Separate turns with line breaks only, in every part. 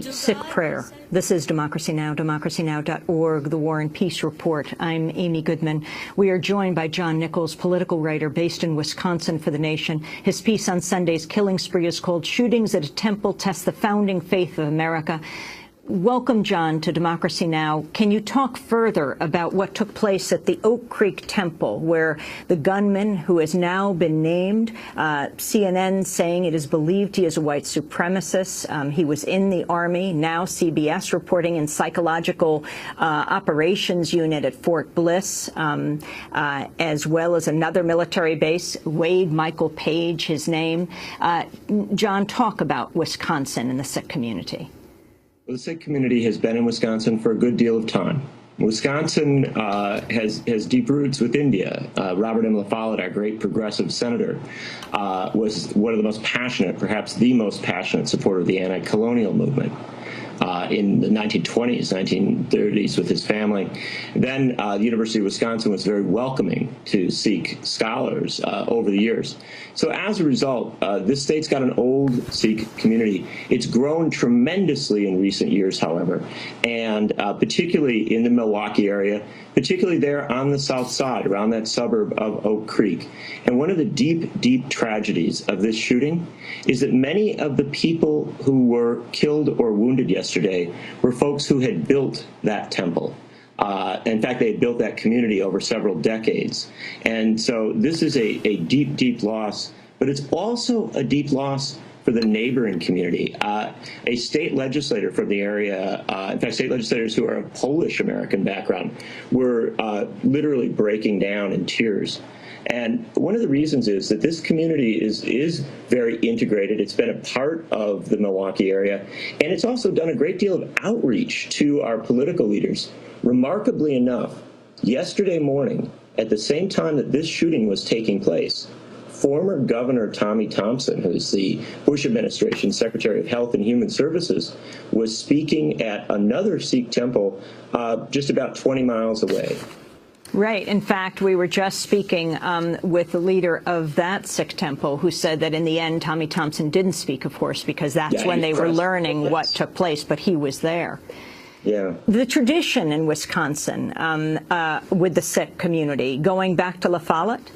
Sikh prayer. This is Democracy Now!, democracynow.org, the War and Peace Report. I'm Amy Goodman. We are joined by John Nichols, political writer based in Wisconsin for The Nation. His piece on Sunday's killing spree is called "Shootings at a Temple Test the Founding Faith of America." Welcome, John, to Democracy Now! Can you talk further about what took place at the Oak Creek Temple, where the gunman, who has now been named, CNN saying it is believed he is a white supremacist. He was in the Army, now CBS reporting in psychological operations unit at Fort Bliss, as well as another military base, Wade Michael Page, his name. John, talk about Wisconsin and the Sikh community.
The Sikh community has been in Wisconsin for a good deal of time. Wisconsin has deep roots with India. Robert M. La Follette, our great progressive senator, was one of the most passionate, perhaps the most passionate supporter of the anti-colonial movement in the 1920s, 1930s with his family. Then the University of Wisconsin was very welcoming to Sikh scholars over the years. So as a result, this state's got an old Sikh community. It's grown tremendously in recent years, however, and particularly in the Milwaukee area, particularly there on the south side, around that suburb of Oak Creek. And one of the deep, deep tragedies of this shooting is that many of the people who were killed or wounded yesterday were folks who had built that temple. In fact, they had built that community over several decades. And so this is a deep, deep loss, but it's also a deep loss for the neighboring community. A state legislator from the area, in fact, state legislators who are of Polish-American background, were literally breaking down in tears. And one of the reasons is that this community is very integrated. It's been a part of the Milwaukee area, and it's also done a great deal of outreach to our political leaders. Remarkably enough, yesterday morning, at the same time that this shooting was taking place, former Governor Tommy Thompson, who's the Bush administration Secretary of Health and Human Services, was speaking at another Sikh temple just about 20 miles away.
Right. In fact, we were just speaking with the leader of that Sikh temple, who said that in the end, Tommy Thompson didn't speak, of course, because that's when they were learning what took place, but he was there.
Yeah.
The tradition in Wisconsin with the Sikh community, going back to La Follette?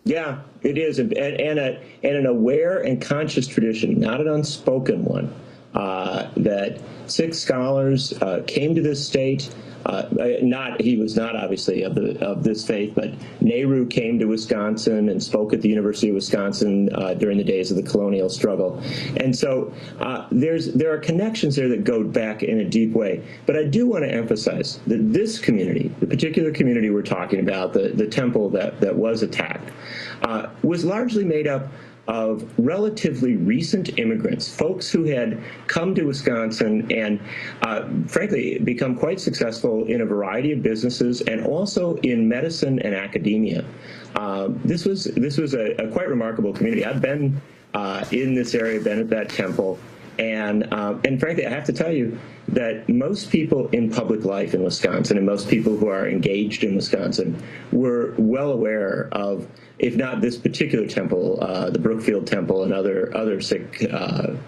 Yeah, it is, and an aware and conscious tradition, not an unspoken one, that Sikh scholars came to this state. He was not obviously of this faith, but Nehru came to Wisconsin and spoke at the University of Wisconsin during the days of the colonial struggle. And so there are connections there that go back in a deep way. But I do want to emphasize that this community, the particular community we're talking about, the temple that was attacked, was largely made up of relatively recent immigrants, folks who had come to Wisconsin and, frankly, become quite successful in a variety of businesses and also in medicine and academia. This was a quite remarkable community. I've been in this area, been at that temple, and frankly, I have to tell you that most people in public life in Wisconsin and most people who are engaged in Wisconsin were well aware of, if not this particular temple, the Brookfield Temple and other Sikh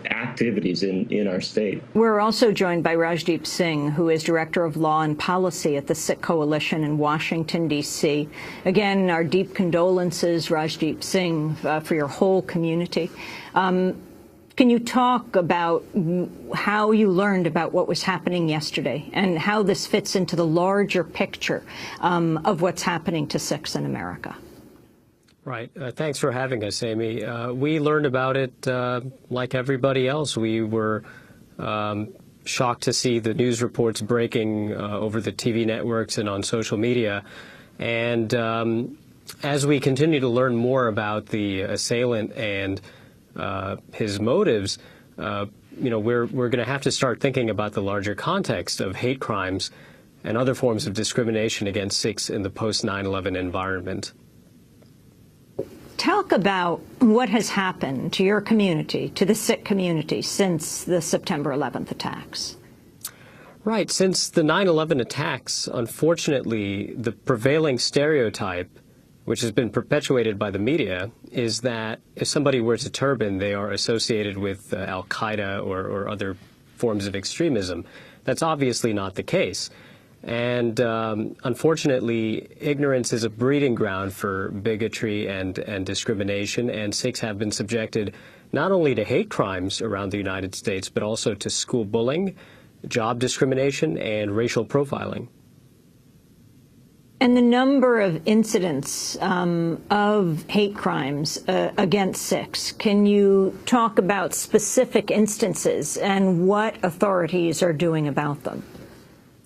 activities in our state.
We're also joined by Rajdeep Singh, who is Director of Law and Policy at the Sikh Coalition in Washington, D.C. Again, our deep condolences, Rajdeep Singh, for your whole community. Can you talk about how you learned about what was happening yesterday and how this fits into the larger picture of what's happening to Sikhs in America?
Right. Thanks for having us, Amy. We learned about it like everybody else. We were shocked to see the news reports breaking over the TV networks and on social media. And as we continue to learn more about the assailant and his motives, we're going to have to start thinking about the larger context of hate crimes and other forms of discrimination against Sikhs in the post-9/11 environment.
Talk about what has happened to your community, to the Sikh community, since the September 11th attacks.
Right. Since the 9/11 attacks, unfortunately, the prevailing stereotype, which has been perpetuated by the media, is that if somebody wears a turban, they are associated with al-Qaeda or other forms of extremism. That's obviously not the case. And unfortunately, ignorance is a breeding ground for bigotry and discrimination, and Sikhs have been subjected not only to hate crimes around the United States, but also to school bullying, job discrimination, and racial profiling.
And the number of incidents of hate crimes against Sikhs, can you talk about specific instances and what authorities are doing about them?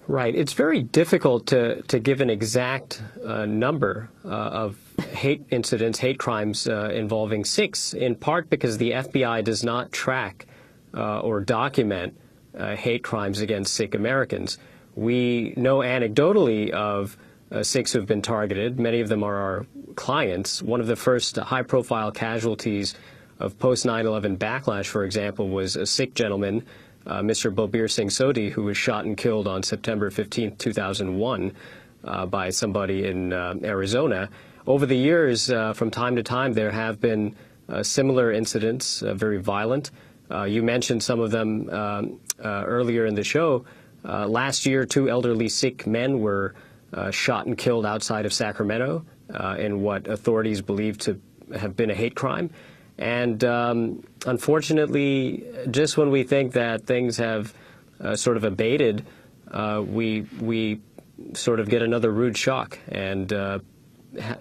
Right. It's very difficult to give an exact number of hate incidents, hate crimes involving Sikhs, in part because the FBI does not track or document hate crimes against Sikh Americans. We know anecdotally of Sikhs who have been targeted. Many of them are our clients. One of the first high-profile casualties of post-9/11 backlash, for example, was a Sikh gentleman, Mr. Balbir Singh Sodhi, who was shot and killed on September 15, 2001 by somebody in Arizona. Over the years, from time to time, there have been similar incidents, very violent. You mentioned some of them earlier in the show. Last year, 2 elderly Sikh men were shot and killed outside of Sacramento in what authorities believe to have been a hate crime. And unfortunately, just when we think that things have sort of abated, we sort of get another rude shock and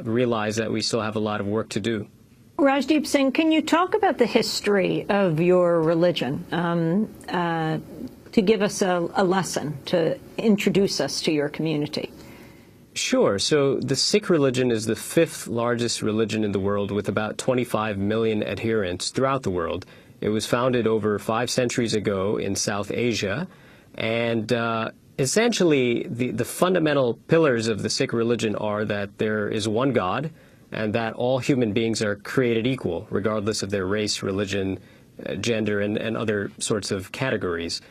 realize that we still have a lot of work to do.
Rajdeep Singh, can you talk about the history of your religion to give us a lesson, to introduce us to your community?
Sure. So the Sikh religion is the 5th largest religion in the world, with about 25 million adherents throughout the world. It was founded over 5 centuries ago in South Asia. And essentially, the fundamental pillars of the Sikh religion are that there is one God and that all human beings are created equal, regardless of their race, religion, gender, and other sorts of categories.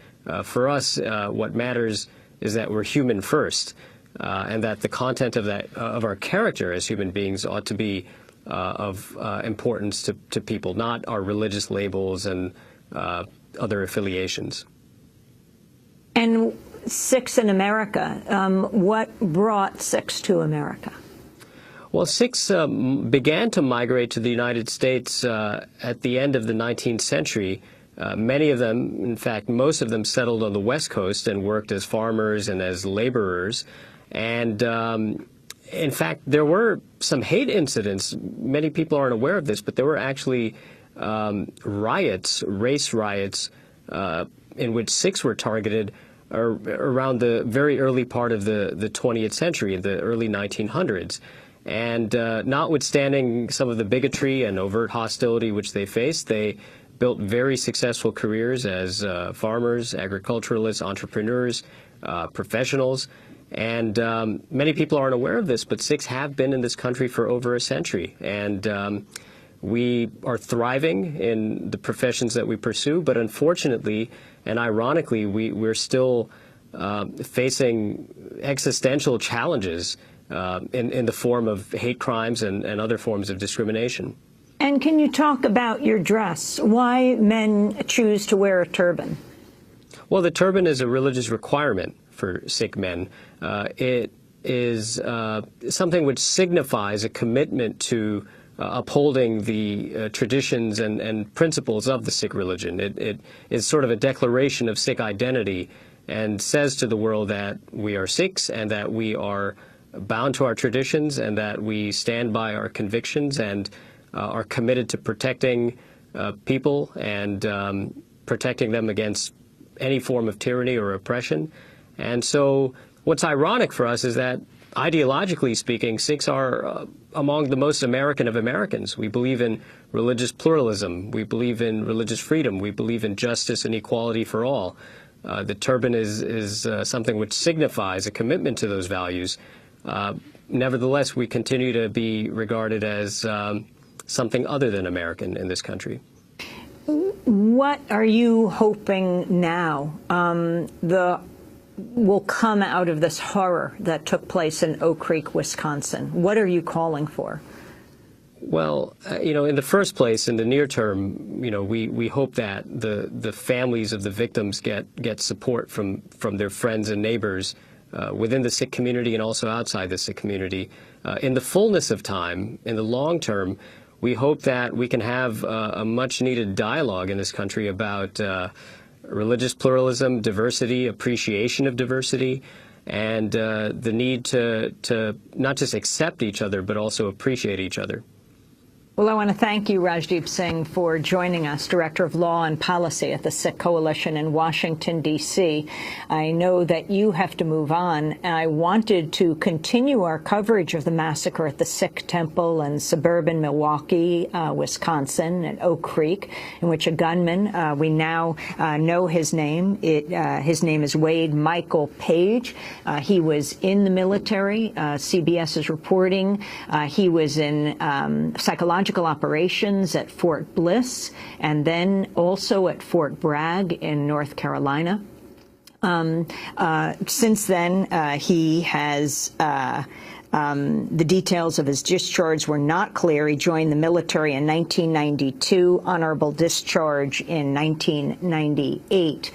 For us, what matters is that we're human first. And that the content of our character as human beings ought to be of importance to people, not our religious labels and other affiliations.
And Sikhs in America, what brought Sikhs to America?
Well, Sikhs began to migrate to the United States at the end of the 19th century. Many of them, in fact, most of them settled on the West Coast and worked as farmers and as laborers. And in fact, there were some hate incidents. Many people aren't aware of this, but there were actually riots, race riots, in which Sikhs were targeted around the very early part of the 20th century, the early 1900s. And notwithstanding some of the bigotry and overt hostility which they faced, they built very successful careers as farmers, agriculturalists, entrepreneurs, professionals. And many people aren't aware of this, but Sikhs have been in this country for over a century. And we are thriving in the professions that we pursue, but unfortunately and ironically, we're still facing existential challenges in the form of hate crimes and other forms of discrimination.
And can you talk about your dress? Why men choose to wear a turban?
Well, the turban is a religious requirement for Sikh men. It is something which signifies a commitment to upholding the traditions and principles of the Sikh religion. It is sort of a declaration of Sikh identity and says to the world that we are Sikhs and that we are bound to our traditions and that we stand by our convictions and are committed to protecting people and protecting them against any form of tyranny or oppression. And so what's ironic for us is that, ideologically speaking, Sikhs are among the most American of Americans. We believe in religious pluralism. We believe in religious freedom. We believe in justice and equality for all. The turban is something which signifies a commitment to those values. Nevertheless, we continue to be regarded as something other than American in this country.
What are you hoping now will come out of this horror that took place in Oak Creek, Wisconsin? What are you calling for?
Well, in the first place, in the near term, we hope that the families of the victims get support from their friends and neighbors within the Sikh community and also outside the Sikh community. In the fullness of time, in the long term, we hope that we can have a much-needed dialogue in this country about religious pluralism, diversity, appreciation of diversity, and the need to not just accept each other, but also appreciate each other.
Well, I want to thank you, Rajdeep Singh, for joining us, Director of Law and Policy at the Sikh Coalition in Washington, D.C. I know that you have to move on. I wanted to continue our coverage of the massacre at the Sikh temple in suburban Milwaukee, Wisconsin, at Oak Creek, in which a gunman, we now know his name. His name is Wade Michael Page. He was in the military. CBS is reporting he was in psychological operations at Fort Bliss and then also at Fort Bragg in North Carolina. Since then, he has the details of his discharge were not clear. He joined the military in 1992, honorable discharge in 1998.